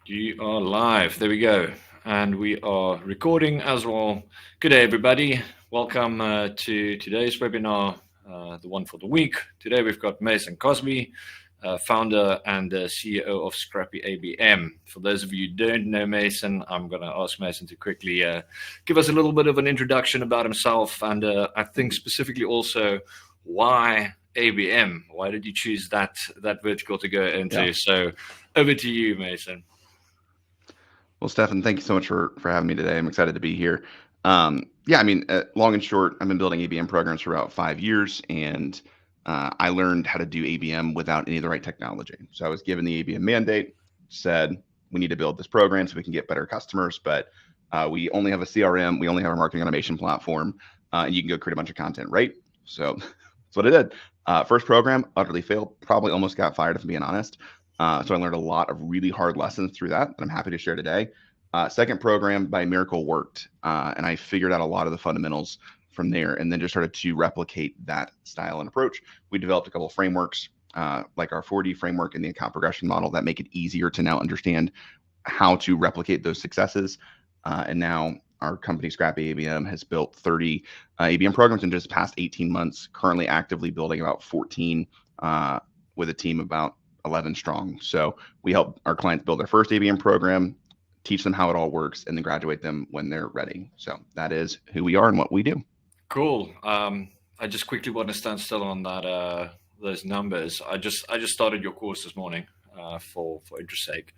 You are live. There we go. And we are recording as well. Good day, everybody. Welcome to today's webinar, the one for the week. Today we've got Mason Cosby, founder and CEO of Scrappy ABM. For those of you who don't know Mason, I'm going to ask Mason to quickly give us a little bit of an introduction about himself, and I think specifically also why ABM. Why did you choose that vertical to go into? Yeah. So over to you, Mason. Well, Stefan, thank you so much for having me today. I'm excited to be here. Long and short, I've been building ABM programs for about 5 years, and I learned how to do ABM without any of the right technology. So I was given the ABM mandate, said we need to build this program so we can get better customers, but we only have a CRM, we only have a marketing automation platform, and you can go create a bunch of content, right? So that's what I did. First program, utterly failed, probably almost got fired if I'm being honest. So I learned a lot of really hard lessons through that I'm happy to share today. Second program by miracle worked, and I figured out a lot of the fundamentals from there, and then just started to replicate that style and approach. We developed a couple of frameworks, like our 4D framework and the account progression model, that make it easier to now understand how to replicate those successes. And now our company, Scrappy ABM, has built 30 ABM programs in just the past 18 months, currently actively building about 14 with a team about 11 strong. So we help our clients build their first ABM program, teach them how it all works, and then graduate them when they're ready. So that is who we are and what we do. Cool. I just quickly want to stand still on that those numbers. I just started your course this morning for interest sake.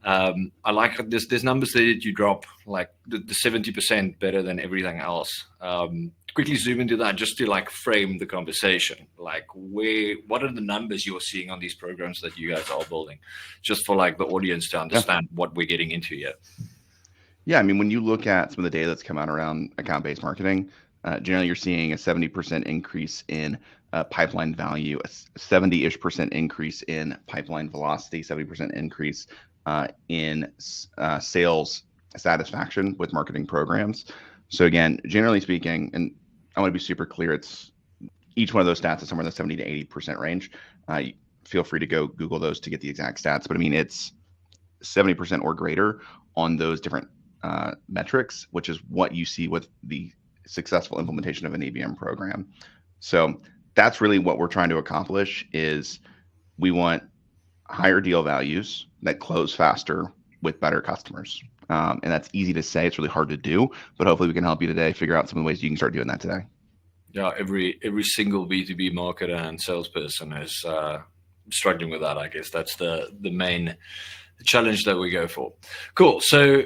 I like there's numbers that you drop, like the 70% better than everything else. Quickly zoom into that just to like frame the conversation. Like what are the numbers you're seeing on these programs that you guys are building, just for like the audience to understand what we're getting into here. Yeah, I mean, when you look at some of the data that's come out around account-based marketing, generally you're seeing a 70% increase in pipeline value, a 70-ish% increase in pipeline velocity, 70% increase in sales satisfaction with marketing programs. So again, generally speaking, and I want to be super clear, it's each one of those stats is somewhere in the 70 to 80% range. Feel free to go Google those to get the exact stats, but I mean, it's 70% or greater on those different metrics, which is what you see with the successful implementation of an ABM program. So that's really what we're trying to accomplish. Is we want higher deal values that close faster with better customers. And that's easy to say. It's really hard to do, but hopefully we can help you today figure out some of the ways you can start doing that today. Yeah, every single B2B marketer and salesperson is struggling with that. I guess that's the main challenge that we go for. Cool. So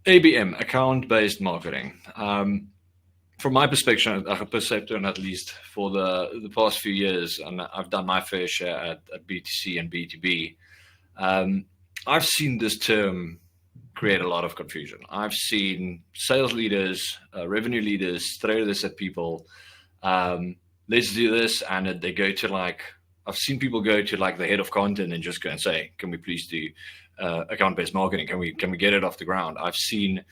ABM, account-based marketing. From my perspective, and at least for the past few years, and I've done my fair share at B2C and B2B, I've seen this term create a lot of confusion. I've seen sales leaders, revenue leaders throw this at people. Let's do this, and they go to like, I've seen people go to like the head of content and just go and say, "Can we please do account-based marketing? Can we get it off the ground?" I've seen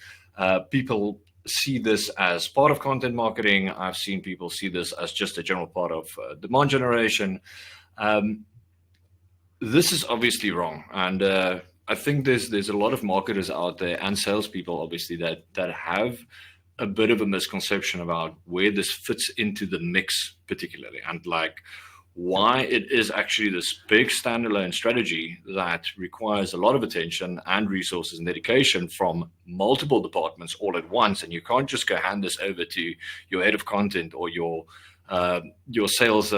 people see this as part of content marketing. I've seen people see this as just a general part of demand generation. This is obviously wrong, and I think there's a lot of marketers out there and salespeople, obviously, that have a bit of a misconception about where this fits into the mix, particularly, and like why it is actually this big standalone strategy that requires a lot of attention and resources and dedication from multiple departments all at once. And you can't just go hand this over to your head of content or your sales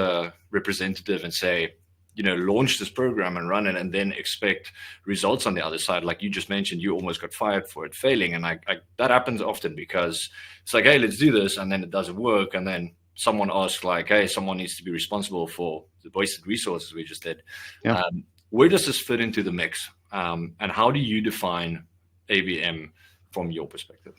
representative and say, launch this program and run it and then expect results on the other side. Like you just mentioned, you almost got fired for it failing. And that happens often because it's like, hey, let's do this. And then it doesn't work. And then someone asks like, hey, someone needs to be responsible for the wasted resources we just did. Yeah. Where does this fit into the mix? And how do you define ABM from your perspective?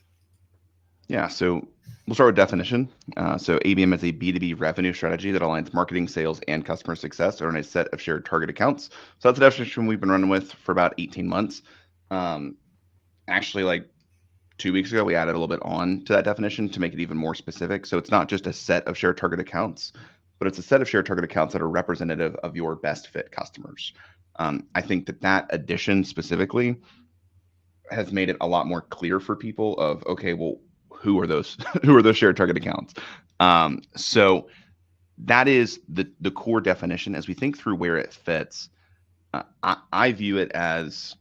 Yeah, so we'll start with definition. So ABM is a B2B revenue strategy that aligns marketing, sales, and customer success around a set of shared target accounts. So that's a definition we've been running with for about 18 months. Actually, like 2 weeks ago, we added a little bit on to that definition to make it even more specific. So it's not just a set of shared target accounts, but it's a set of shared target accounts that are representative of your best fit customers. I think that addition specifically has made it a lot more clear for people of, okay, well, who are those who are those shared target accounts? So that is the core definition. As we think through where it fits, I view it as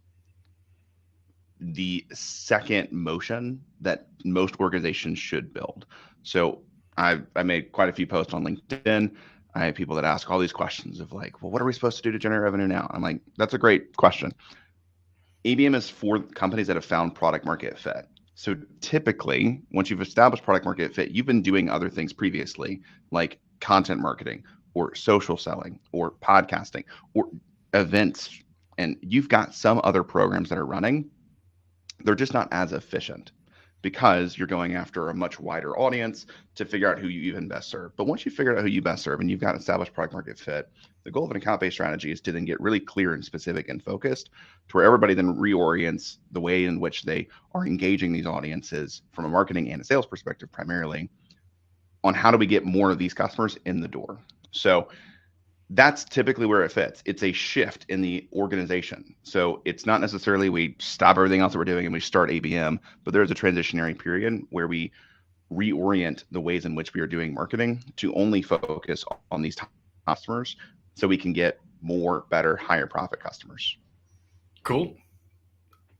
the second motion that most organizations should build. So I made quite a few posts on LinkedIn. I have people that ask all these questions of like, well, what are we supposed to do to generate revenue now? I'm like, that's a great question. ABM is for companies that have found product market fit. So typically, once you've established product market fit, you've been doing other things previously, like content marketing or social selling or podcasting or events. And you've got some other programs that are running. They're just not as efficient because you're going after a much wider audience to figure out who you even best serve. But once you figure out who you best serve and you've got established product market fit, the goal of an account-based strategy is to then get really clear and specific and focused to where everybody then reorients the way in which they are engaging these audiences from a marketing and a sales perspective, primarily on how do we get more of these customers in the door. So that's typically where it fits. It's a shift in the organization. So it's not necessarily we stop everything else that we're doing and we start ABM, but there's a transitionary period where we reorient the ways in which we are doing marketing to only focus on these customers so we can get more, better, higher profit customers. Cool.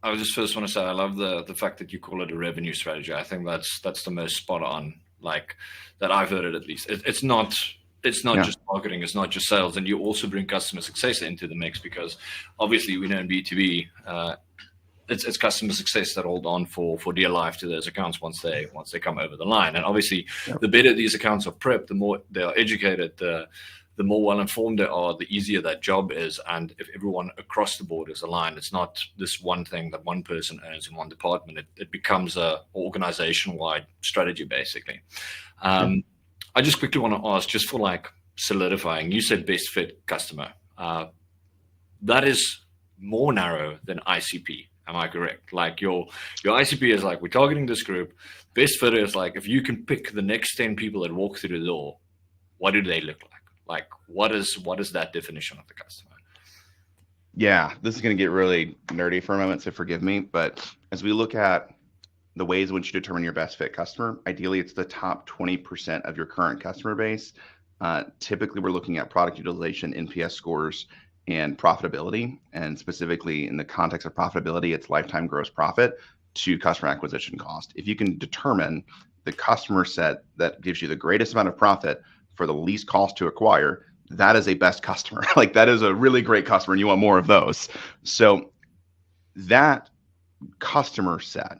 I just first want to say I love the fact that you call it a revenue strategy. I think that's the most spot on, like that I've heard it at least. It's not just marketing, it's not just sales, and you also bring customer success into the mix because obviously we know in B2B it's customer success that hold on for dear life to those accounts once they come over the line. And obviously the better these accounts are prepped, the more they are educated, the more well-informed they are, the easier that job is. And if everyone across the board is aligned, it's not this one thing that one person owns in one department. It becomes a organization-wide strategy, basically. I just quickly want to ask, just for like solidifying, you said best fit customer. That is more narrow than ICP. Am I correct? Like your ICP is like, we're targeting this group. Best fit is like, if you can pick the next 10 people that walk through the door, what do they look like? Like, what is that definition of the customer? Yeah, this is going to get really nerdy for a moment, so forgive me. But as we look at the ways in which you determine your best fit customer, ideally it's the top 20% of your current customer base. Typically, we're looking at product utilization, NPS scores, and profitability. And specifically in the context of profitability, it's lifetime gross profit to customer acquisition cost. If you can determine the customer set that gives you the greatest amount of profit for the least cost to acquire, that is a best customer. Like that is a really great customer and you want more of those. So that customer set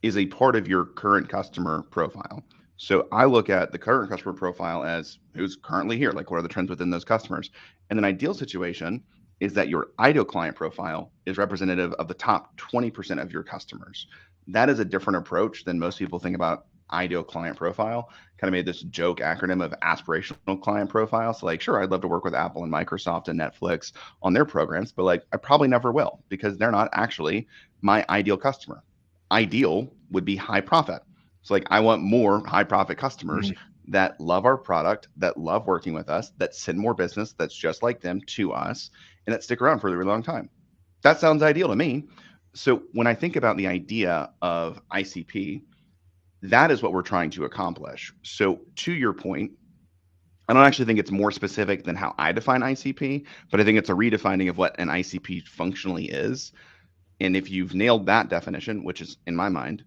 is a part of your current customer profile. So I look at the current customer profile as who's currently here, like what are the trends within those customers. And an ideal situation is that your ideal client profile is representative of the top 20% of your customers. That is a different approach than most people think about ideal client profile. Kind of made this joke acronym of aspirational client profile. So like, sure, I'd love to work with Apple and Microsoft and Netflix on their programs, but like I probably never will because they're not actually my ideal customer. Ideal would be high profit. So like I want more high profit customers that love our product, that love working with us, that send more business that's just like them to us, and that stick around for a really long time. That sounds ideal to me. So when I think about the idea of ICP, that is what we're trying to accomplish. So to your point, I don't actually think it's more specific than how I define ICP, but I think it's a redefining of what an ICP functionally is. And if you've nailed that definition, which is in my mind,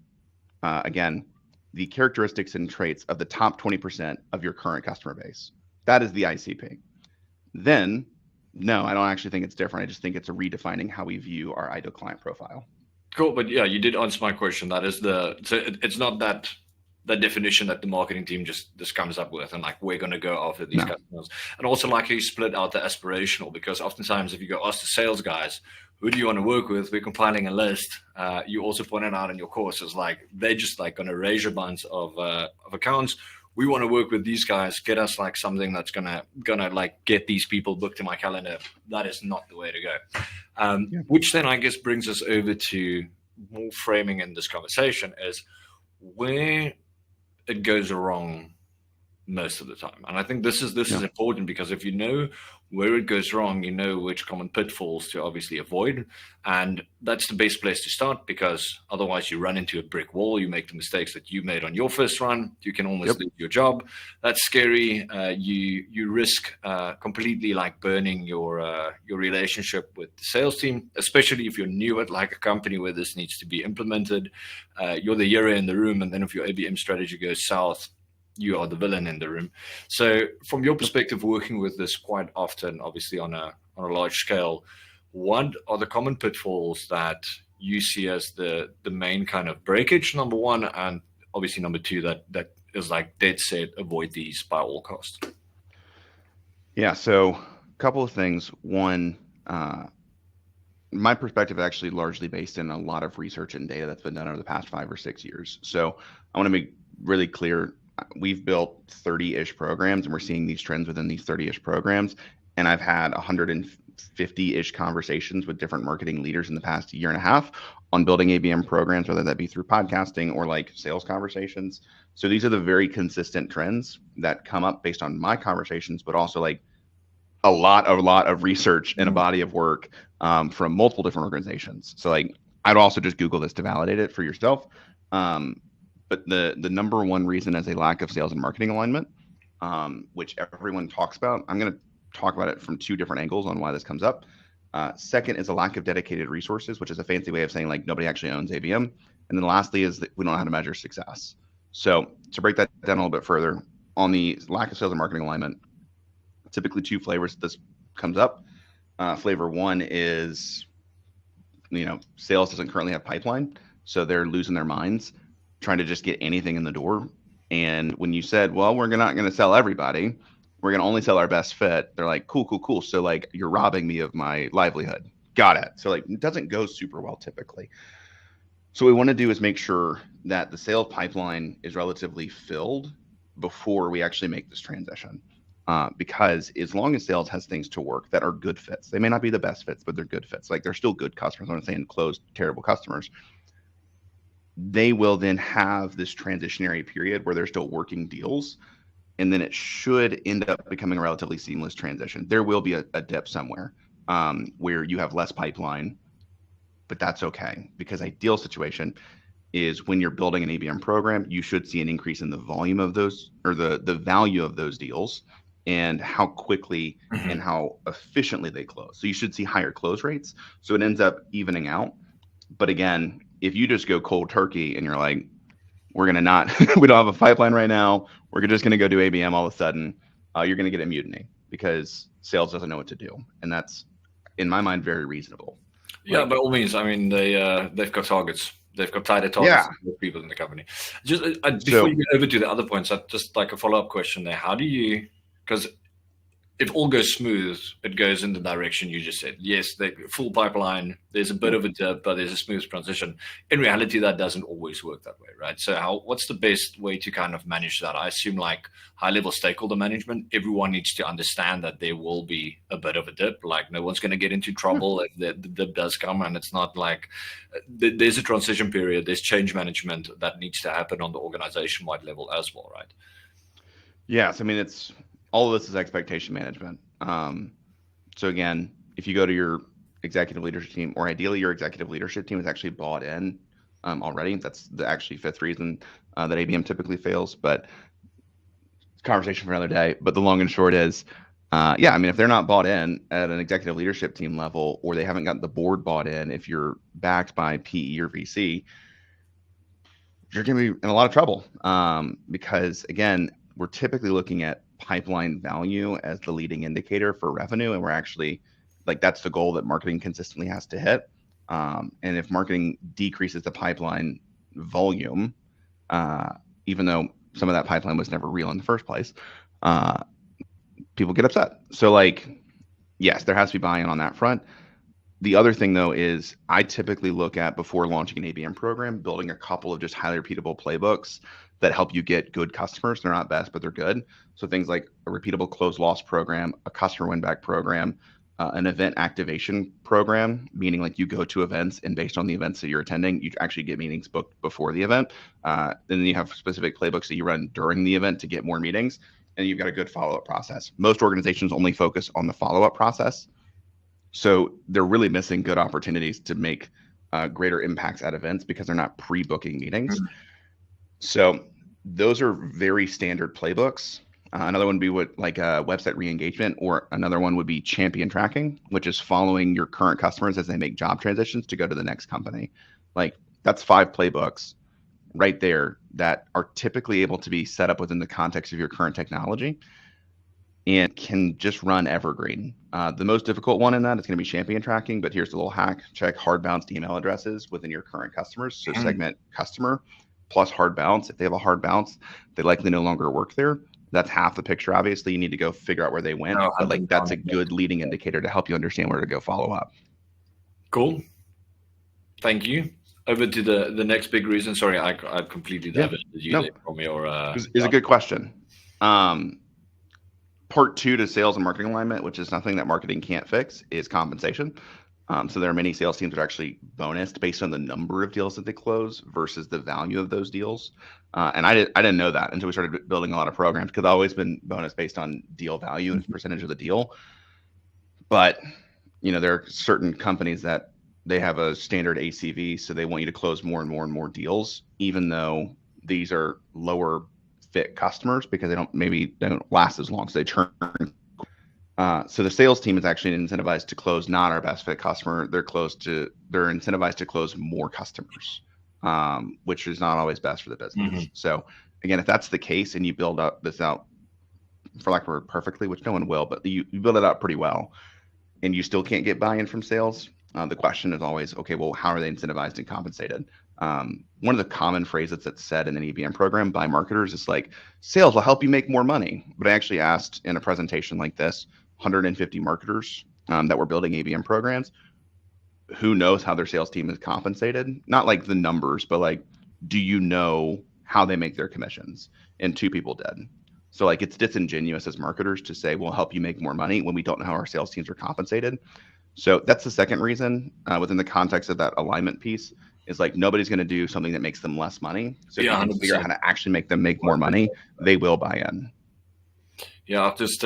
again, the characteristics and traits of the top 20% of your current customer base, that is the ICP. Then, no, I don't actually think it's different. I just think it's a redefining how we view our ideal client profile. Cool, but yeah, you did answer my question. That is it's not that definition that the marketing team just comes up with and like we're going to go after these customers. And also like you split out the aspirational, because oftentimes if you go ask the sales guys, who do you want to work with? We're compiling a list. You also pointed out in your courses, like they're just like going to raise a bunch of accounts. We want to work with these guys, get us like something that's gonna like get these people booked in my calendar. That is not the way to go. Which then I guess brings us over to more framing in this conversation is where it goes wrong most of the time. And I think this is Yeah. important, because if you know where it goes wrong, you know which common pitfalls to obviously avoid. And that's the best place to start, because otherwise you run into a brick wall. You make the mistakes that you made on your first run. You can almost Yep. lose your job. That's scary. You risk completely like burning your relationship with the sales team, especially if you're new at like a company where this needs to be implemented. You're the hero in the room, and then if your ABM strategy goes south, you are the villain in the room. So, from your Yep. perspective, working with this quite often, obviously on a large scale, what are the common pitfalls that you see as the main kind of breakage? Number one, and obviously number two, that is like dead set, avoid these by all costs. Yeah. So, a couple of things. One, uh, my perspective is actually largely based in a lot of research and data that's been done over the past 5 or 6 years. So, I want to make really clear, we've built 30-ish programs, and we're seeing these trends within these 30-ish programs. And I've had 150-ish conversations with different marketing leaders in the past year and a half on building ABM programs, whether that be through podcasting or like sales conversations. So these are the very consistent trends that come up based on my conversations, but also like a lot of research and a Mm. body of work from multiple different organizations. So like I'd also just Google this to validate it for yourself. Um, but the number one reason is a lack of sales and marketing alignment, which everyone talks about. I'm going to talk about it from two different angles on why this comes up. Second is a lack of dedicated resources, which is a fancy way of saying like nobody actually owns ABM. And then lastly is that we don't know how to measure success. So to break that down a little bit further, on the lack of sales and marketing alignment, typically two flavors this comes up. Flavor one is, sales doesn't currently have pipeline, so they're losing their minds trying to just get anything in the door. And when you said, well, we're not going to sell everybody, we're going to only sell our best fit, they're like, cool, cool, cool. So like you're robbing me of my livelihood. Got it. So like it doesn't go super well typically. So what we want to do is make sure that the sales pipeline is relatively filled before we actually make this transition. Because as long as sales has things to work that are good fits, they may not be the best fits, but they're good fits. Like they're still good customers. I'm not saying closed terrible customers. They will then have this transitionary period where they're still working deals, and then it should end up becoming a relatively seamless transition. There will be a dip somewhere where you have less pipeline, but that's okay, because ideal situation is when you're building an ABM program, you should see an increase in the volume of those, or the value of those deals, and how quickly and Mhm. how efficiently they close. So you should see higher close rates. So it ends up evening out. But again, if you just go cold turkey and you're like, we're going to not, we don't have a pipeline right now, we're just going to go do ABM all of a sudden, you're going to get a mutiny because sales doesn't know what to do. And that's, in my mind, very reasonable. Yeah, by Like, all means. I mean, they've got targets. They've got tighter targets yeah. than most people in the company. Just before So you get over to the other points, just like a follow up question there. How do you? Because if all goes smooth, it goes in the direction you just said. Yes, the full pipeline. There's a bit of a dip, but there's a smooth transition. In reality, that doesn't always work that way, right? So, what's the best way to kind of manage that? I assume like high level stakeholder management. Everyone needs to understand that there will be a bit of a dip. Like no one's going to get into yeah. trouble if the dip does come, and it's not like there's a transition period. There's change management that needs to happen on the organization wide level as well, right? Yes, I mean it's all of this is expectation management. So again, if you go to your executive leadership team, or ideally your executive leadership team is actually bought in already. That's the actually fifth reason that ABM typically fails. But conversation for another day. But the long and short is, yeah, I mean, if they're not bought in at an executive leadership team level, or they haven't got the board bought in, if you're backed by PE or VC, you're going to be in a lot of trouble, because again, we're typically looking at pipeline value as the leading indicator for revenue, and we're actually like that's the goal that marketing consistently has to hit. And if marketing decreases the pipeline volume, uh, even though some of that pipeline was never real in the first place, uh, people get upset. So like, yes, there has to be buy-in on that front. The other thing though is I typically look at, before launching an ABM program, building a couple of just highly repeatable playbooks that help you get good customers. They're not best, but they're good. So things like a repeatable close loss program, a customer win back program, an event activation program, meaning like you go to events and based on the events that you're attending, you actually get meetings booked before the event. Then you have specific playbooks that you run during the event to get more meetings. and you've got a good follow-up process. Most organizations only focus on the follow-up process. So they're really missing good opportunities to make greater impacts at events because they're not pre-booking meetings. So those are very standard playbooks. Another one would be like website re-engagement, or another one would be champion tracking, which is following your current customers as they make job transitions to go to the next company. Like that's 5 playbooks right there that are typically able to be set up within the context of your current technology and can just run evergreen. The most difficult one in that is going to be champion tracking, but here's the little hack. Check hard bounced email addresses within your current customers. So segment customer plus hard bounce. If they have a hard bounce, they likely no longer work there. That's half the picture. Obviously, you need to go figure out where they went, No, but like that's a good leading indicator to help you understand where to go follow up. Cool. Thank you. Over to the next big reason. Sorry, I completely diverted you there from your. It's a good question. Part 2 to sales and marketing alignment, which is nothing that marketing can't fix, is compensation. So there are many sales teams that are actually bonused based on the number of deals that they close versus the value of those deals. And I didn't know that until we started building a lot of programs, because I've always been bonus based on deal value and percentage of the deal. But there are certain companies that they have a standard ACV, so they want you to close more and more and more deals, even though these are lower fit customers because they don't last as long, so they churn. So the sales team is actually incentivized to close not our best fit customer. They're incentivized to close more customers, which is not always best for the business. So again, if that's the case and you build up this out, for lack of a word, perfectly, which no one will, but you build it out pretty well, and you still can't get buy-in from sales, the question is always, okay, well, how are they incentivized and compensated? One of the common phrases that's said in an ABM program by marketers is like, sales will help you make more money. But I actually asked in a presentation like this, 150 marketers that were building ABM programs, who knows how their sales team is compensated? Not like the numbers, but like, do you know how they make their commissions? And 2 people did. So like, it's disingenuous as marketers to say, we'll help you make more money when we don't know how our sales teams are compensated. So that's the second reason within the context of that alignment piece, is like, nobody's going to do something that makes them less money. So if you can figure out how to actually make them make more money, they will buy in. Yeah, just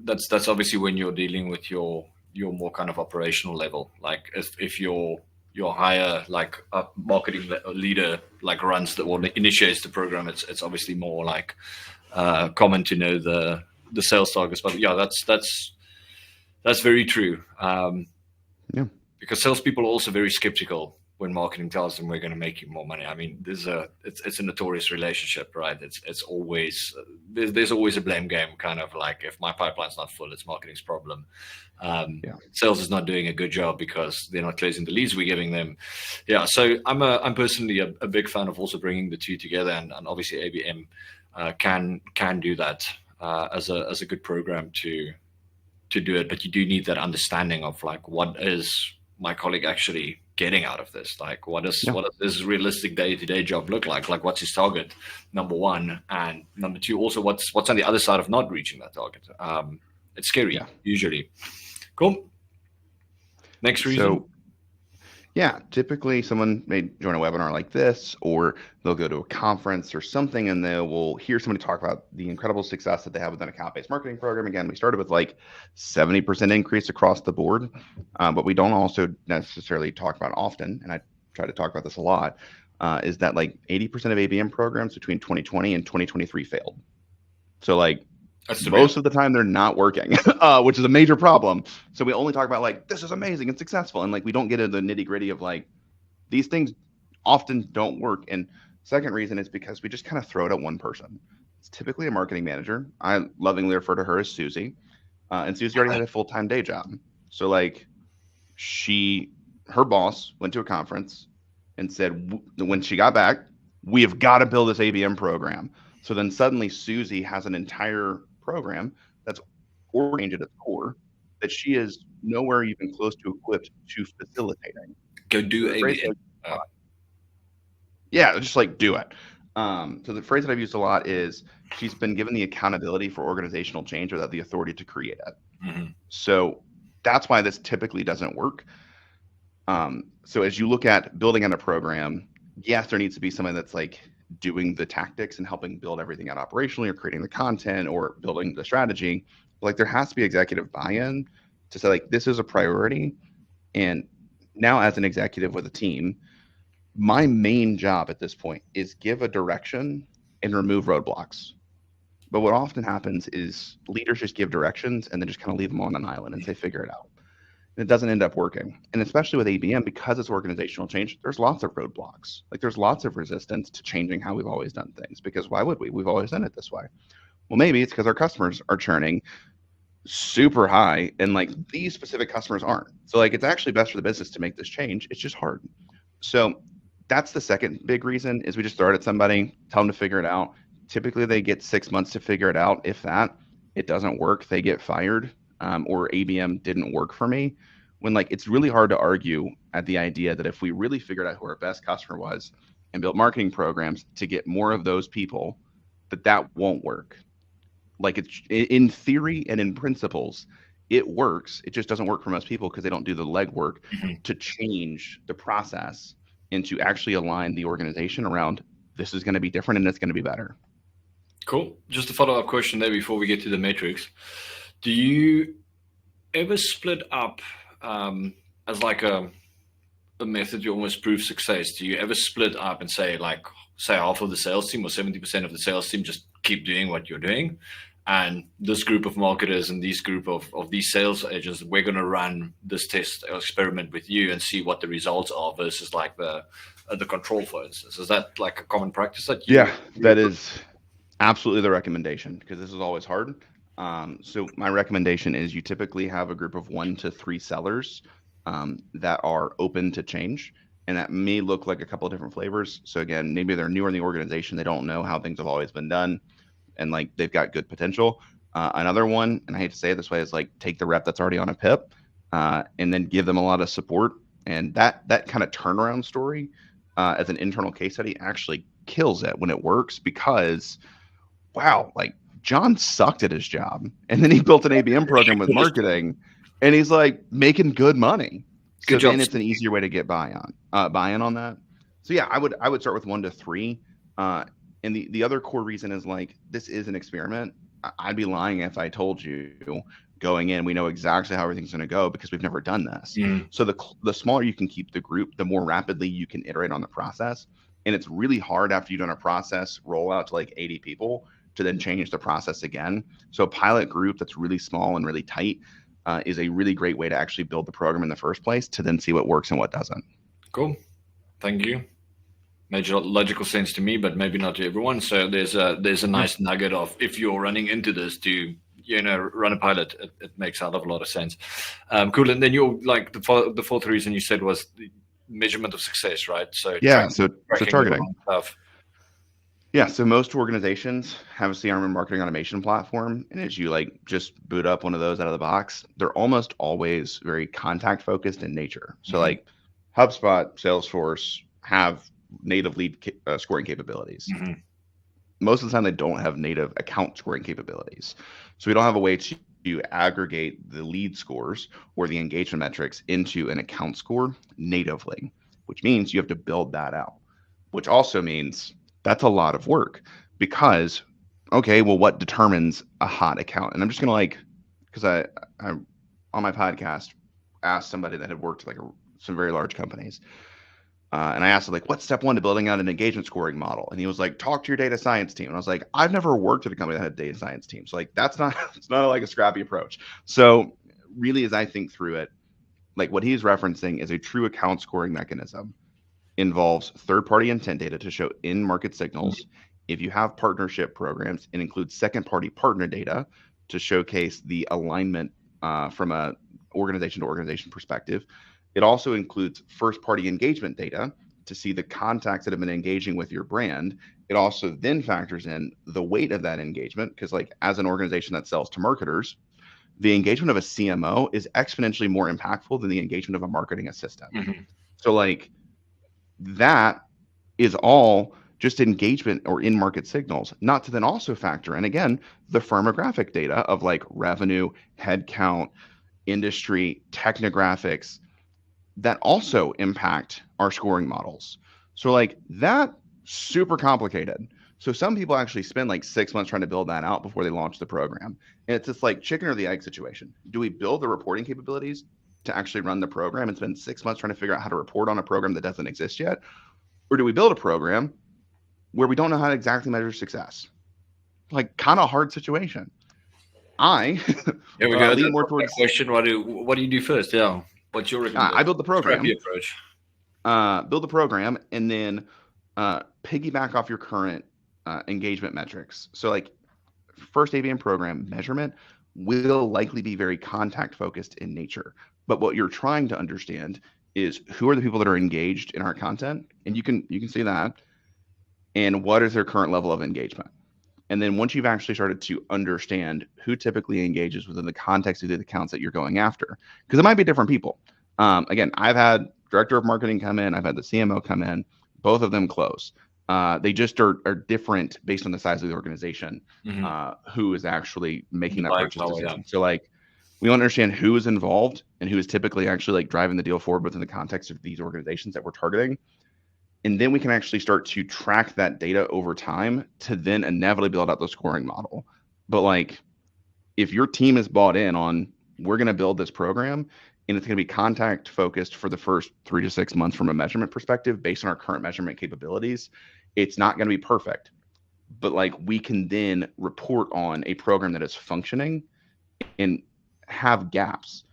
that's obviously when you're dealing with your more kind of operational level. Like if your higher like marketing leader like runs initiates the program, it's obviously more like common to know the sales targets. But yeah, that's very true. Because salespeople are also very skeptical when marketing tells them we're going to make you more money. I mean, it's a notorious relationship, right? It's always there's always a blame game, kind of like, if my pipeline's not full, it's marketing's problem. Sales is not doing a good job because they're not closing the leads we're giving them. Yeah, so I'm personally a big fan of also bringing the two together, and obviously ABM can do that as a good program to do it, but you do need that understanding of like, what is my colleague actually getting out of this? Like, what does this realistic day-to-day job look like? Like, what's his target, number one, and number two, also what's on the other side of not reaching that target? It's scary, usually. Cool. Next reason. So, typically someone may join a webinar like this, or they'll go to a conference or something, and they will hear somebody talk about the incredible success that they have with an account-based marketing program. Again, we started with like 70% increase across the board, but we don't also necessarily talk about often, and I try to talk about this a lot, is that like 80% of ABM programs between 2020 and 2023 failed. So like, most of the time they're not working, which is a major problem. So we only talk about like, this is amazing and successful, and like, we don't get into the nitty gritty of like, these things often don't work. And second reason is because we just kind of throw it at one person. It's typically a marketing manager. I lovingly refer to her as Susie, and Susie already had a full-time day job. So like, her boss went to a conference and said, when she got back, we have got to build this ABM program. So then suddenly Susie has an entire program that's oriented at the core that she is nowhere even close to equipped to facilitating. Go do ABM. Just like do it. So the phrase that I've used a lot is, she's been given the accountability for organizational change without the authority to create it. So that's why this typically doesn't work. So as you look at building on a program, yes, there needs to be someone that's like doing the tactics and helping build everything out operationally or creating the content or building the strategy. Like there has to be executive buy-in to say like this is a priority. And now as an executive with a team, my main job at this point is give a direction and remove roadblocks. But what often happens is leaders just give directions and then just kind of leave them on an island and say, figure it out. And it doesn't end up working. And especially with ABM, because it's organizational change, there's lots of roadblocks. Like there's lots of resistance to changing how we've always done things. Because why would we? We've always done it this way. Well, maybe it's because our customers are churning super high and like these specific customers aren't. So like it's actually best for the business to make this change. It's just hard. So that's the second big reason is we just throw it at somebody, tell them to figure it out. Typically they get 6 months to figure it out. If that, it doesn't work, they get fired, or ABM didn't work for me. When like it's really hard to argue at the idea that if we really figured out who our best customer was and built marketing programs to get more of those people, that won't work. Like it's in theory and in principles, it works. It just doesn't work for most people because they don't do the legwork Mhm. to change the process and to actually align the organization around this is going to be different and it's going to be better. Cool. Just a follow up question there before we get to the metrics. Do you ever split up as like a method to almost prove success? Do you ever split up and say, like, say half of the sales team or 70% of the sales team just keep doing what you're doing? And this group of marketers and this group of these sales agents, we're going to run this test experiment with you and see what the results are versus like the control, for instance. Is that like a common practice that Yeah, you that is absolutely the recommendation because this is always hard. So my recommendation is you typically have a group of 1 to 3 sellers that are open to change, and that may look like a couple of different flavors. So again, maybe they're newer in the organization, they don't know how things have always been done, and like they've got good potential. Another one, and I hate to say it this way, is like take the rep that's already on a PIP, and then give them a lot of support. And that kind of turnaround story as an internal case study actually kills it when it works because wow, like John sucked at his job, and then he built an ABM program with marketing, and he's like making good money. good So job. then it's an easier way to get buy-in on that. So yeah, I would start with 1 to 3. And the other core reason is like this is an experiment. I'd be lying if I told you going in we know exactly how everything's going to go because we've never done this. Mm, So the smaller you can keep the group, the more rapidly you can iterate on the process. And it's really hard after you've done a process rollout to like 80 people to then change the process again. So a pilot group that's really small and really tight is a really great way to actually build the program in the first place to then see what works and what doesn't. cool. Thank you. Made logical sense to me, but maybe not to everyone. So there's a Yeah. nice nugget of if you're running into this to run a pilot, it makes a hell of a lot of sense. Cool. And then you're like the fourth reason you said was the measurement of success, right? So Yeah. So tracking the targeting. wrong stuff. Yeah, so most organizations have a CRM and marketing automation platform, and as you like just boot up one of those out of the box, they're almost always very contact focused in nature. So Hmm. like HubSpot, Salesforce have native lead scoring capabilities. Hmm. Most of the time, they don't have native account scoring capabilities. So we don't have a way to aggregate the lead scores or the engagement metrics into an account score natively, which means you have to build that out, which also means that's a lot of work because, okay, well, what determines a hot account? And I'm just going to like, because I, on my podcast, asked somebody that had worked like some very large companies. And I asked him, like, what's step one to building out an engagement scoring model? And he was like, talk to your data science team. And I was like, I've never worked at a company that had a data science team. So like, that's not, it's not like a scrappy approach. So really, as I think through it, like what he's referencing is a true account scoring mechanism involves third-party intent data to show in-market signals. If you have partnership programs, it includes second-party partner data to showcase the alignment from a organization to organization perspective. It also includes first-party engagement data to see the contacts that have been engaging with your brand. It also then factors in the weight of that engagement because, like, as an organization that sells to marketers, the engagement of a CMO is exponentially more impactful than the engagement of a marketing assistant. Hmm. So, like, that is all just engagement or in market signals, not to then also factor in again the firmographic data of like revenue, headcount, industry, technographics that also impact our scoring models. So like that super complicated. So some people actually spend like 6 months trying to build that out before they launch the program. And it's just like chicken or the egg situation. Do we build the reporting capabilities to actually run the program and spend 6 months trying to figure out how to report on a program that doesn't exist yet? Or do we build a program where we don't know how to exactly measure success? Like, kind of hard situation. I Here we go. lean That's more my towards question. What do you do first? Yeah. What's your I recommendation? build the Scrappy program, approach. and then piggyback off your current engagement metrics. So, like, first ABM program measurement will likely be very contact focused in nature. But what you're trying to understand is who are the people that are engaged in our content, and you can see that, and what is their current level of engagement. And then once you've actually started to understand who typically engages within the context of the accounts that you're going after, because it might be different people. Again, I've had director of marketing come in, I've had the CMO come in, both of them close. They just are different based on the size of the organization, Mm-hmm. who is actually making The that buying purchase power, yeah. decision. So, like, we want to understand who is involved and who is typically actually like driving the deal forward within the context of these organizations that we're targeting. And then we can actually start to track that data over time to then inevitably build out the scoring model. But like, if your team is bought in on we're going to build this program and it's going to be contact focused for the first 3 to 6 months from a measurement perspective based on our current measurement capabilities, it's not going to be perfect. But like, we can then report on a program that is functioning and have gaps.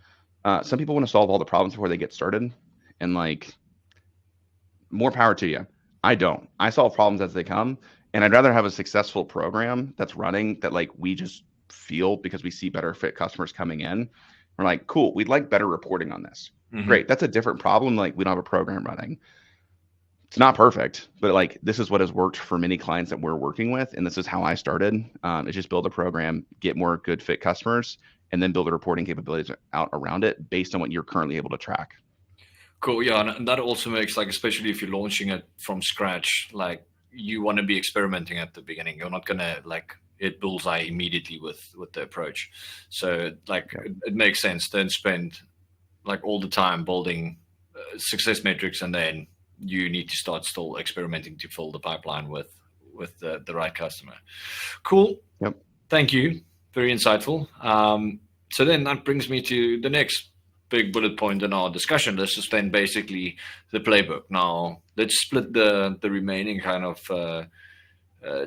Some people want to solve all the problems before they get started, and like, more power to you. I don't. I solve problems as they come, and I'd rather have a successful program that's running that like we just feel because we see better fit customers coming in. We're like, cool, we'd like better reporting on this. Mm-hmm. Great. That's a different problem. Like, we don't have a program running. It's not perfect, but like, this is what has worked for many clients that we're working with, and this is how I started. Is just build a program, get more good fit customers, and then build the reporting capabilities out around it based on what you're currently able to track. Cool. Yeah, and that also makes, like, especially if you're launching it from scratch, like, you want to be experimenting at the beginning. You're not gonna like hit bullseye immediately with the approach. So like Yep. it makes sense. Don't spend like all the time building success metrics, and then you need to start still experimenting to fill the pipeline with the right customer. Cool. Yep. Thank you. Very insightful. So then that brings me to the next big bullet point in our discussion. This is then basically the playbook. Now, let's split the remaining kind of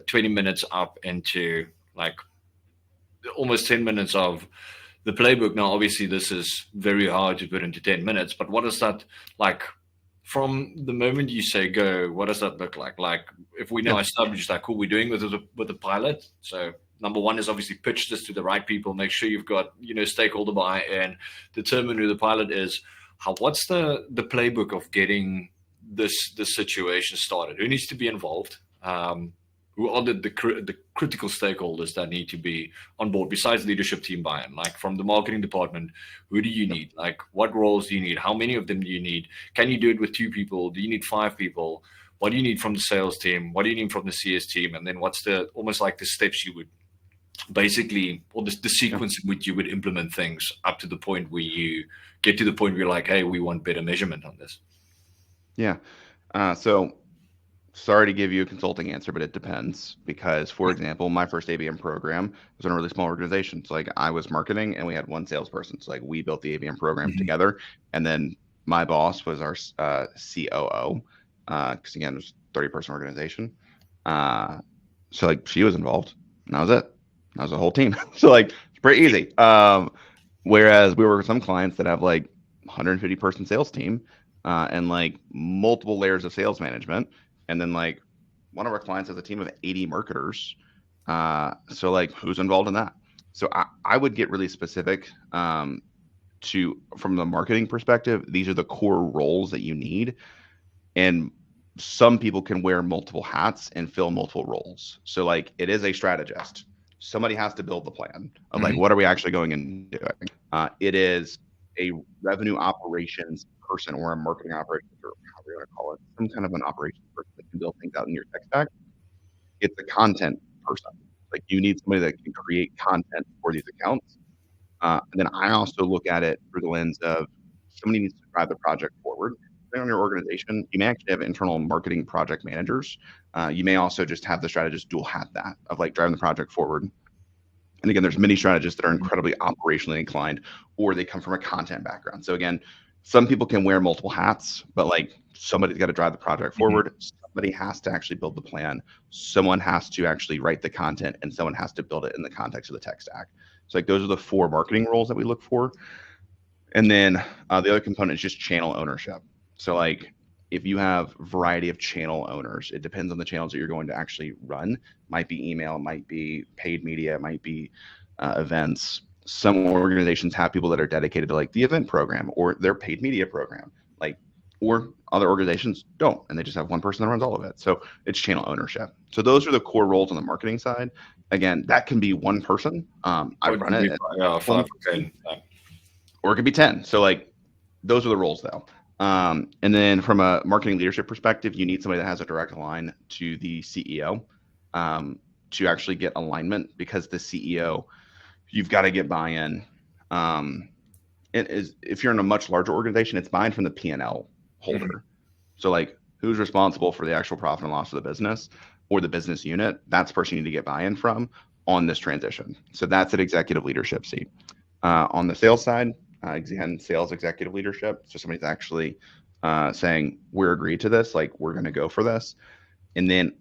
20 minutes up into like almost 10 minutes of the playbook. Now, obviously, this is very hard to put into 10 minutes, but what is that like? From the moment you say go, what does that look like? Like, if we now Yeah. establish that, cool, we're doing with the pilot. So number one is obviously pitch this to the right people. Make sure you've got stakeholder buy-in. Determine who the pilot is. What's the playbook of getting this situation started? Who needs to be involved? Who are the critical stakeholders that need to be on board besides leadership team buy-in? Like, from the marketing department, who do you Yep. need? Like, what roles do you need? How many of them do you need? Can you do it with 2 people? Do you need 5 people? What do you need from the sales team? What do you need from the CS team? And then what's the almost like the steps you would basically, or the Yeah. sequence in which you would implement things up to the point where you get to the point where you're like, hey, we want better measurement on this. Yeah. So sorry to give you a consulting answer, but it depends because, for example, my first ABM program was in a really small organization. So like, I was marketing and we had one salesperson. So like, we built the ABM program Mhm. together, and then my boss was our COO. Because again, it was 30-person organization. Uh, so like, she was involved, and that was it. That was the whole team. So like, it's pretty easy. Whereas we work with some clients that have like 150-person sales team, and like multiple layers of sales management, and then like, one of our clients has a team of 80 marketers. So like, who's involved in that? So I would get really specific, to from the marketing perspective. These are the core roles that you need, and some people can wear multiple hats and fill multiple roles. So like, it is a strategist. Somebody has to build the plan of like, Mhm. what are we actually going and doing. It is a revenue operations person or a marketing operations, or however you want to call it, some kind of an operations person that can build things out in your tech stack. It's a content person. Like, you need somebody that can create content for these accounts. And then I also look at it through the lens of somebody needs to drive the project forward. depending on your organization, you may actually have internal marketing project managers. You may also just have the strategist dual hat that of like driving the project forward. And again, there's many strategists that are incredibly operationally inclined, or they come from a content background. So again, some people can wear multiple hats, but like somebody's got to drive the project Mhm. forward. Somebody has to actually build the plan. Someone has to actually write the content, and someone has to build it in the context of the tech stack. So like those are the 4 marketing roles that we look for. And then the other component is just channel ownership. So like if you have a variety of channel owners, it depends on the channels that you're going to actually run. Might be email, might be paid media, might be events. Some organizations have people that are dedicated to like the event program or their paid media program, like, or other organizations don't, and they just have one person that runs all of it. So it's channel ownership. So those are the core roles on the marketing side. Again, that can be one person. I Or it run could be it at yeah, 5 or 10. or it could be 10. So like those are the roles though. And then from a marketing leadership perspective, you need somebody that has a direct line to the CEO to actually get alignment, because the CEO, you've got to get buy-in. It is, if you're in a much larger organization, it's buy-in from the P&L Mhm. holder. So like who's responsible for the actual profit and loss of the business or the business unit? That's the person you need to get buy-in from on this transition. So that's an executive leadership seat. On the sales side, again, sales executive leadership. So somebody's actually saying, we're agreed to this, like we're going to go for this. And then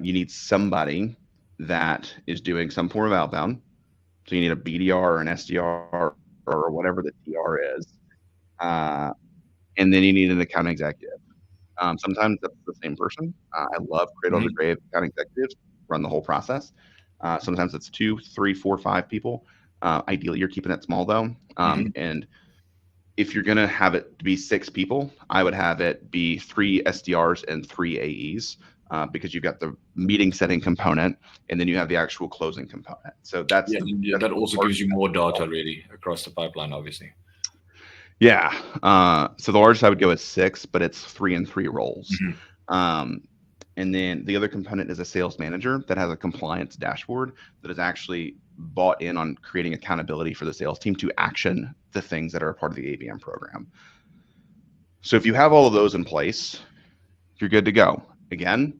you need somebody that is doing some form of outbound. So you need a BDR or an SDR or whatever the TR is. Uh, and then you need an account executive. Sometimes that's the same person. I love cradle to Mhm. grave account executives, run the whole process. Sometimes it's 2, 3, 4, 5 people. Ideally, you're keeping it small though. Mhm. And if you're going to have it be 6 people, I would have it be 3 SDRs and 3 AEs, because you've got the meeting setting component, and then you have the actual closing component. So that's Yeah, the and yeah, that's that the also large gives you more data really across the pipeline, obviously. Yeah. So the largest I would go is 6, but it's 3 and 3 roles. Mhm. Um, and then the other component is a sales manager that has a compliance dashboard that is actually bought in on creating accountability for the sales team to action the things that are a part of the ABM program. So if you have all of those in place, you're good to go. Again,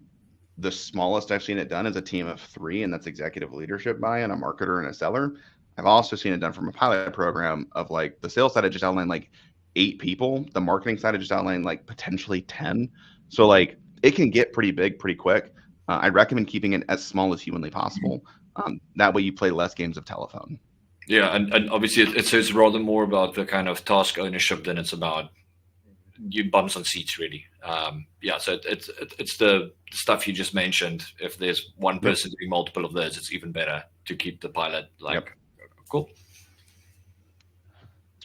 the smallest I've seen it done is a team of 3, and that's executive leadership buy-in, a marketer and a seller. I've also seen it done from a pilot program of like the sales side, I just outlined like 8 people. The marketing side, I just outlined like potentially 10. So like it can get pretty big pretty quick. I recommend keeping it as small as humanly possible. That way you play less games of telephone. Yeah, and obviously so it's rather more about the kind of task ownership than it's about you bumps on seats really. Yeah, so it's the stuff you just mentioned. If there's one Yep. person doing multiple of those, it's even better to keep the pilot Yep. like cool.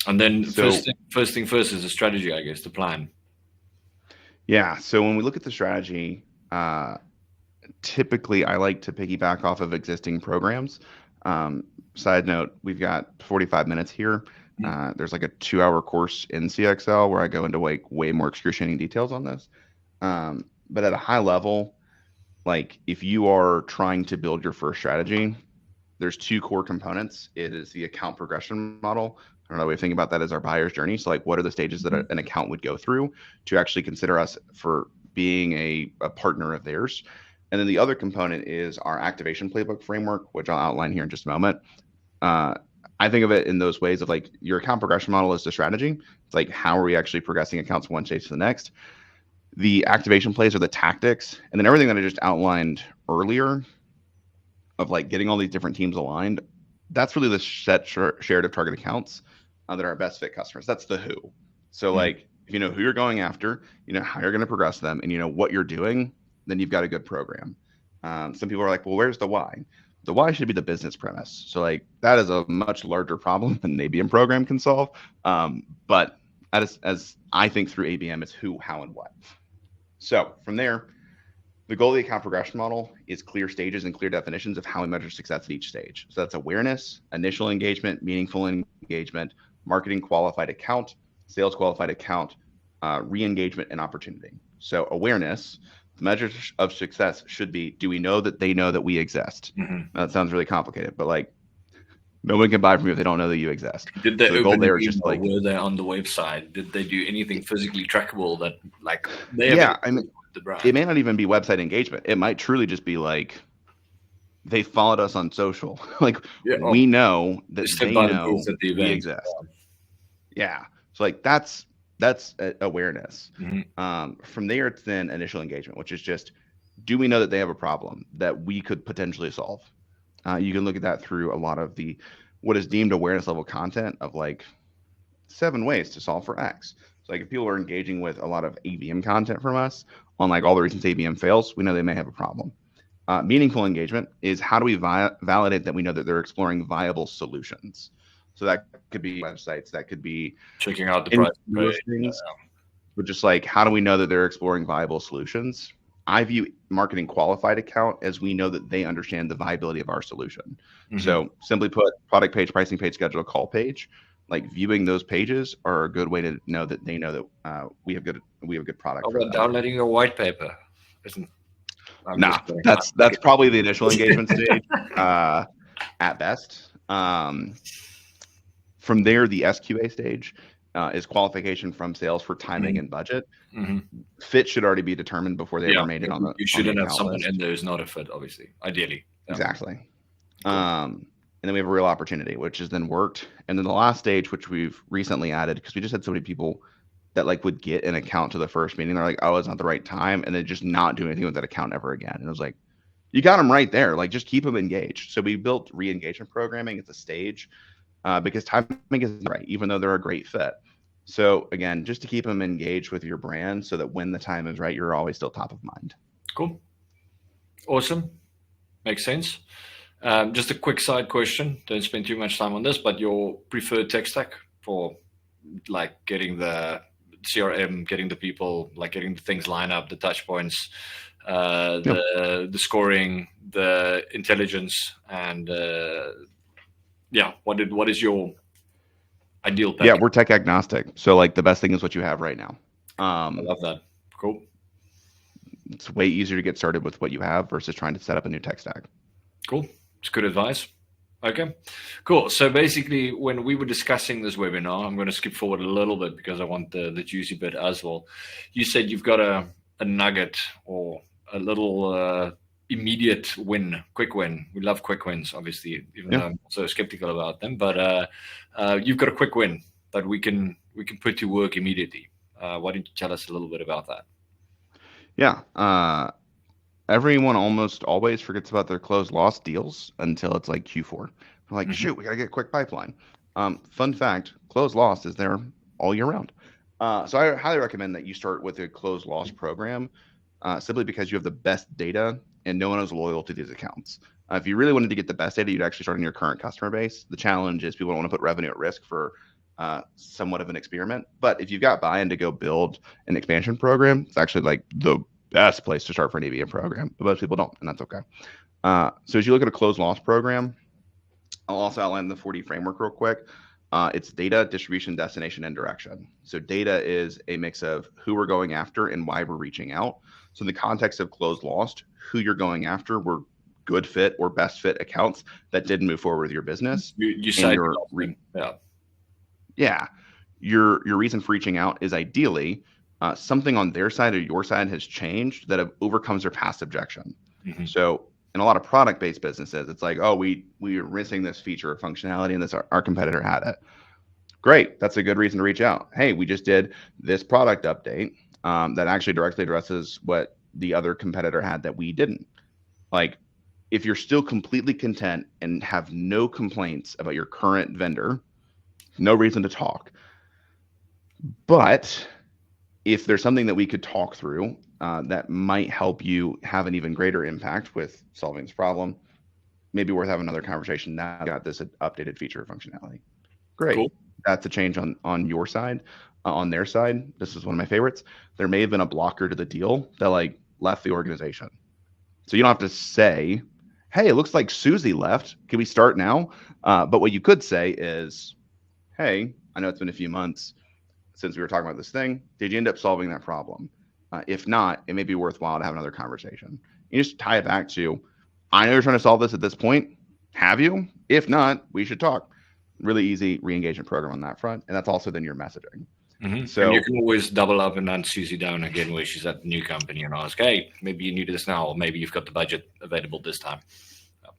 And then So first thing first is the strategy, I guess, the plan. yeah, so when we look at the strategy, typically I like to piggyback off of existing programs. Side note, we've got 45 minutes here. Mhm. There's like a 2-hour course in CXL where I go into like way more excruciating details on this. But at a high level, like if you are trying to build your first strategy, there's 2 core components. It is the account progression model. Another way of thinking about that is our buyer's journey. So like what are the stages that an account would go through to actually consider us for being a partner of theirs. And then the other component is our activation playbook framework, which I'll outline here in just a moment. Uh, I think of it in those ways of like your account progression model is the strategy. It's like how are we actually progressing accounts one stage to the next? The activation plays are the tactics, and then everything that I just outlined earlier of like getting all these different teams aligned. That's really the shared of target accounts that are our best fit customers. That's the who. So Mhm. like if you know who you're going after, you know how you're going to progress them, and you know what you're doing, then you've got a good program. Some people are like, well, where's the why? The why should be the business premise. So like that is a much larger problem than an ABM program can solve. But as I think through ABM, it's who, how, and what. So from there, the goal of the account progression model is clear stages and clear definitions of how we measure success at each stage. So that's awareness, initial engagement, meaningful engagement, marketing qualified account, sales qualified account, re-engagement, and opportunity. So awareness, the measures of success should be, do we know that they know that we exist? Mhm. Now, that sounds really complicated, but like Nobody can buy from you if they don't know that you exist. Did they So the goal open an there is just email? like, Were they on the website? Did they do anything physically trackable that, like, they have yeah, engagement I mean, with the it brand? may not even be website engagement. It might truly just be like they followed us on social. Like Yeah. we know They that stepped they by the know booth at the we event. exist. Yeah. So like that's awareness. Mhm. From there, it's then initial engagement, which is just, do we know that they have a problem that we could potentially solve? You can look at that through a lot of the what is deemed awareness level content of like 7 ways to solve for X. So like if people are engaging with a lot of ABM content from us on like all the reasons ABM fails, we know they may have a problem. Meaningful engagement is how do we validate that we know that they're exploring viable solutions. So that could be websites, that could be Checking out the in price page. listings, but just like how do we know that they're exploring viable solutions? I view marketing qualified account as we know that they understand the viability of our solution. Mhm. So simply put, product page, pricing page, schedule, call page, like viewing those pages are a good way to know that they know that we have good How product for about them. downloading your white paper? Isn't I'm Nah, just kidding. I'm that's kidding. probably the initial engagement stage at best. From there, the SQA stage is qualification from sales for timing Mhm. and budget. Mhm. Fit should already be determined before they ever Yeah, made it you on the shouldn't have account someone in list. there who's not a fit, obviously. Ideally. Yeah. Exactly. Cool. And then we have a real opportunity, which is then worked. And then the last stage, which we've recently added, because we just had so many people that like would get an account to the first meeting. They're like, oh, it's not the right time. And then just not do anything with that account ever again. And it was like, you got them right there. Like just keep them engaged. So we built re-engagement programming. It's a stage because timing isn't right, even though they're a great fit. So again, just to keep them engaged with your brand so that when the time is right, you're always still top of mind. Cool. Awesome. Makes sense. Just a quick side question. Don't spend too much time on this, but your preferred tech stack for like getting the CRM, getting the people, like getting the things line up, the touch points, Yeah. the scoring, the intelligence, and yeah, what is your ideal Yeah, package? we're tech agnostic. So like the best thing is what you have right now. I Um, love that. Cool. it's way easier to get started with what you have versus trying to set up a new tech stack. Cool. It's good advice. Okay, cool. So basically, when we were discussing this webinar, I'm going to skip forward a little bit because I want the juicy bit as well. You said you've got a nugget or a little immediate win, quick win. We love quick wins, obviously, even Yeah. though I'm also skeptical about them. But you've got a quick win that we can put to work immediately. Why don't you tell us a little bit about that? Yeah. Everyone almost always forgets about their closed loss deals until it's like Q4. We're like, Hmm. shoot, we got to get a quick pipeline. Fun fact, closed loss is there all year round. So I highly recommend that you start with a closed loss program simply because you have the best data and no one is loyal to these accounts. If you really wanted to get the best data, you'd actually start on your current customer base. The challenge is people don't want to put revenue at risk for somewhat of an experiment. But if you've got buy-in to go build an expansion program, it's actually like the best place to start for an ABM program. But most people don't, and that's okay. So as you look at a closed loss program, I'll also outline the 4D framework real quick. It's data, distribution, destination, and direction. So data is a mix of who we're going after and why we're reaching out. So in the context of closed lost, who you're going after were good fit or best fit accounts that didn't move forward with your business. You And said you your lost them. Yeah. yeah, your reason for reaching out is ideally something on their side or your side has changed that overcomes their past objection. Hmm. So in a lot of product based businesses, it's like, oh, we are missing this feature or functionality, and this our competitor had it. Great, that's a good reason to reach out. Hey, we just did this product update that actually directly addresses what the other competitor had that we didn't. Like, if you're still completely content and have no complaints about your current vendor, no reason to talk. But if there's something that we could talk through that might help you have an even greater impact with solving this problem, maybe worth having another conversation. Now you got this updated feature or functionality. Great. Cool. That's a change on your side. On their side, this is one of my favorites. There may have been a blocker to the deal that like left the organization. So you don't have to say, "Hey, it looks like Susie left. Can we start now?" But what you could say is, "Hey, I know it's been a few months since we were talking about this thing. Did you end up solving that problem? If not, it may be worthwhile to have another conversation." You just tie it back to, I know you're trying to solve this at this point. Have you? If not, we should talk. Really easy re-engagement program on that front, and that's also then your messaging. And you So can always double up and hunt Susie down again where she's at the new company and ask, hey, maybe you need this now, or maybe you've got the budget available this time.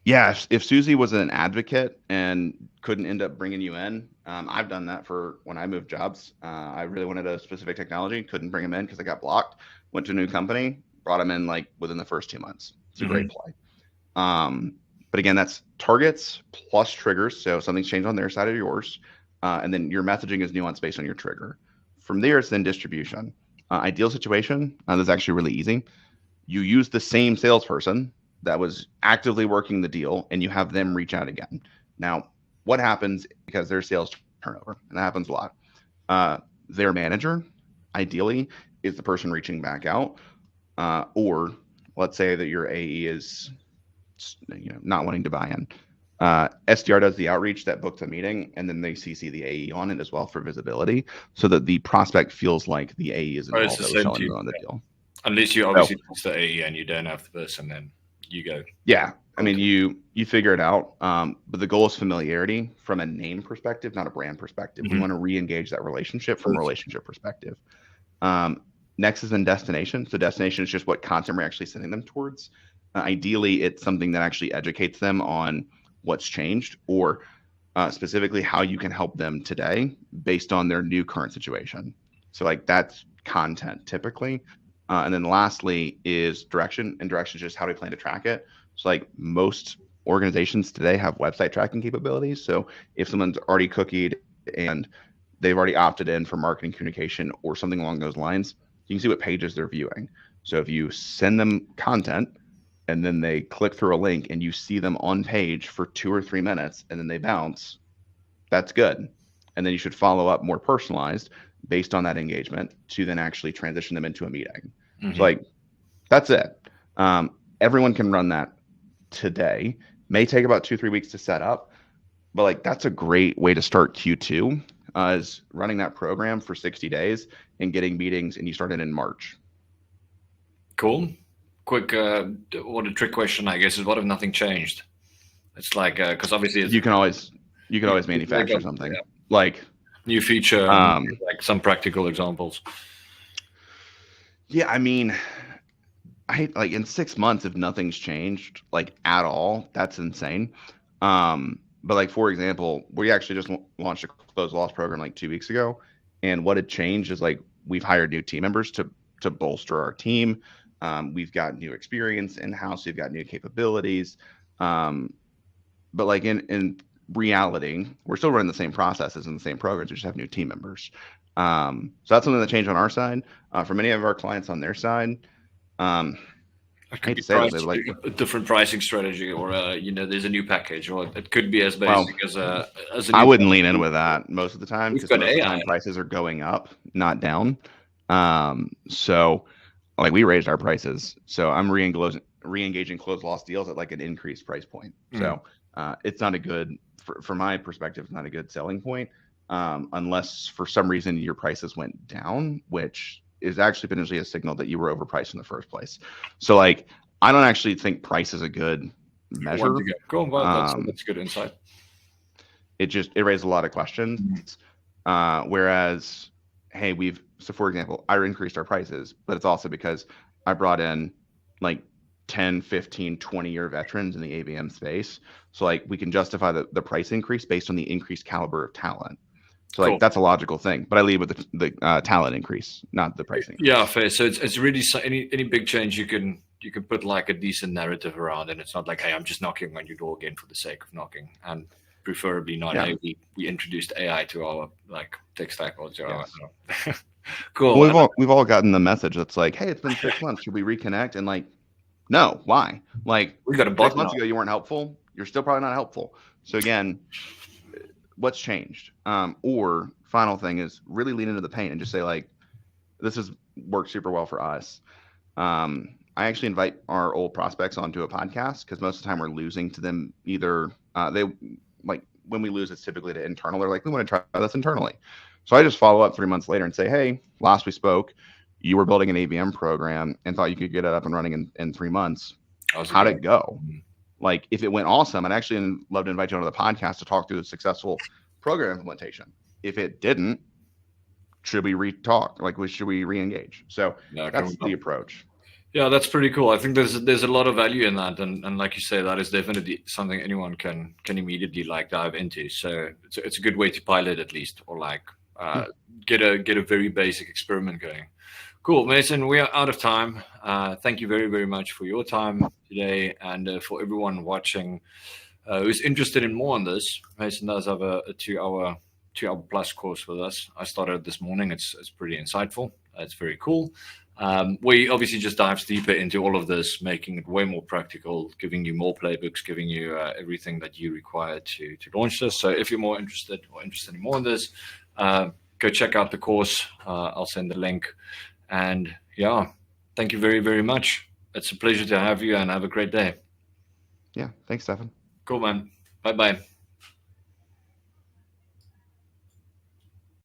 yeah, if Susie was an advocate and couldn't end up bringing you in, I've done that for when I moved jobs. I really wanted a specific technology, couldn't bring them in because I got blocked. Went to a new company, brought them in like within the first 2 months. It's a great play. But again, that's targets plus triggers. So something's changed on their side or yours. And then your messaging is nuanced based on your trigger. From there, it's then distribution. Ideal situation, this is actually really easy. You use the same salesperson that was actively working the deal and you have them reach out again. Now, what happens because there's sales turnover, and that happens a lot. Their manager, ideally, is the person reaching back out. Or let's say that your AE is not wanting to buy in. SDR does the outreach that books a meeting, and then they CC the AE on it as well for visibility, so that the prospect feels like the AE is involved. It's the same team on the deal. Unless you obviously use the AE and you don't have the person, then you go. Yeah, I mean you figure it out. But the goal is familiarity from a name perspective, not a brand perspective. We want to re-engage that relationship from a relationship perspective. Next is in destination. So destination is just what content we're actually sending them towards. Ideally, it's something that actually educates them on what's changed, or specifically how you can help them today based on their new current situation. So like that's content typically. And then lastly is direction, and direction is just how do we plan to track it. So like most organizations today have website tracking capabilities. So if someone's already cookied and they've already opted in for marketing communication or something along those lines, you can see what pages they're viewing. So if you send them content and then they click through a link and you see them on page for 2 or 3 minutes and then they bounce, that's good. And then you should follow up more personalized based on that engagement to then actually transition them into a meeting. So like, that's it. Everyone can run that today. May take about 2-3 weeks to set up, but like that's a great way to start Q2 is running that program for 60 days and getting meetings, and you started in March. Cool. Quick, what a trick question, I guess, is what if nothing changed? It's like, because obviously you can always manufacture something like new feature, like some practical examples. Yeah, I mean, I like in 6 months, if nothing's changed like at all, that's insane. But like, for example, we actually just launched a closed loss program like 2 weeks ago. And what had changed is like, we've hired new team members to bolster our team. We've got new experience in-house. We've got new capabilities. But like in reality, we're still running the same processes and the same programs. We just have new team members. So that's something that changed on our side. For many of our clients on their side, it could be like a different pricing strategy, or there's a new package, or it could be as basic as a. I wouldn't lean in with that most of the time, because most of the time prices are going up, not down. So like we raised our prices, so I'm re-engaging closed loss deals at like an increased price point. So it's not a good, from my perspective, it's not a good selling point, unless for some reason your prices went down, which is actually potentially a signal that you were overpriced in the first place. So like, I don't actually think price is a good measure. Cool. Well, that's good insight. It raised a lot of questions. Whereas, hey, so for example, I increased our prices, but it's also because I brought in like 10, 15, 20-year veterans in the ABM space. So like we can justify the price increase based on the increased caliber of talent. So like that's a logical thing, but I lead with the talent increase, not the pricing. Yeah, fair. So it's really any big change you can put like a decent narrative around, and it's not like, hey, I'm just knocking on your door again for the sake of knocking, and preferably not. Hey, we introduced AI to our like tech stack or to our. Cool. Well, we've all gotten the message that's like, hey, it's been 6 months. Should we reconnect? And like, no, why? Like, we got a 6 months ago you weren't helpful. You're still probably not helpful. So again, what's changed? Or final thing is really lean into the pain and just say like, this has worked super well for us. I actually invite our old prospects onto a podcast because most of the time we're losing to them. Either they like, when we lose, it's typically to internal. They're like, we want to try this internally. So I just follow up 3 months later and say, hey, last we spoke, you were building an ABM program and thought you could get it up and running in 3 months. How'd it go? Like if it went awesome, I'd actually love to invite you onto the podcast to talk through the successful program implementation. If it didn't, should we re-talk? Like, should we re-engage? So Yeah, can that's we the not? approach. Yeah, that's pretty cool. I think there's a lot of value in that, and like you say, that is definitely something anyone can immediately like dive into. So it's a good way to pilot at least, or like Yeah. get a very basic experiment going. Cool, Mason. We are out of time. Thank you very very much for your time today, and for everyone watching who's interested in more on this. Mason does have a 2 hour plus course with us. I started this morning. It's pretty insightful. It's very cool. We obviously just dives deeper into all of this, making it way more practical, giving you more playbooks, giving you everything that you require to launch this. So if you're more interested or interested in more in this, go check out the course. I'll send the link. And yeah, thank you very, very much. It's a pleasure to have you, and have a great day. Yeah. Thanks, Stefan. Cool, man. Bye bye.